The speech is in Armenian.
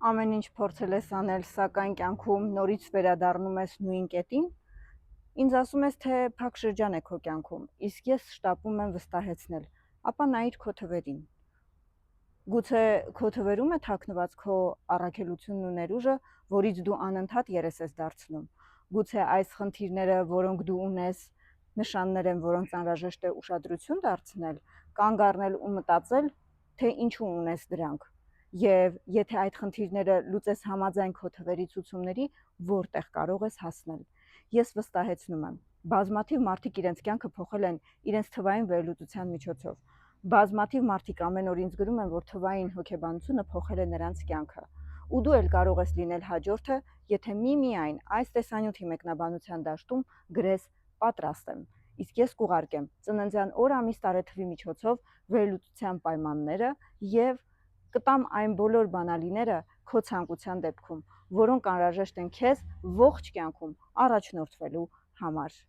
ամեն ինչ փորձել ես անել, սակայն կյանքում նորից վերադառնում ես նույն կետին, ինձ ասում ես, թե փակ շրջան է քո կյանքում, իսկ ես շտապում եմ վստահեցնել, ապա նայիր քո թվերին։ Գուցե քո թվերում է թաքնված քո առաքելությունն ու ներուժը, որից դու անընդհատ երես ես դարձնում։ Գուցե այս խնդիրները, որոնք դու ունես, նշաններ են, որոնց անհրաժեշտ է ուշադրություն դարձնել, կանգ առնել ու մտածել, թե ինչու ունես դրանք։ Եվ եթե այդ խնդիրները լուծես համաձայն քո թվերի ցուցումների, որտեղ կարող ես հասնել։ Ես վստահեցնում եմ, բազմաթիվ մարդիկ իրենց կյանքը փոխել են իրենց թվային վերլուծության միջոցով։ Բազմաթիվ մարդիկ ամեն օր ինձ գրում են, որ թվային հոգեբանությունը փոխել է նրանց կյանքը։ Ու դու էլ կարող ես լինել հաջորդը, եթե միմիայն այս տեսանյութի մեկնաբանության դաշտում գրես պատրաստ եմ, իսկ ես կուղարկեմ ծննդյան օր, ամիս, տարեթվի միջոցով վերլուծության պայմանները եւ կտամ այն բոլոր բանալիները քո ցանկության դեպքում, որոնք անհրաժեշտ են քեզ ողջ կյանքում առաջնորդվելու համար։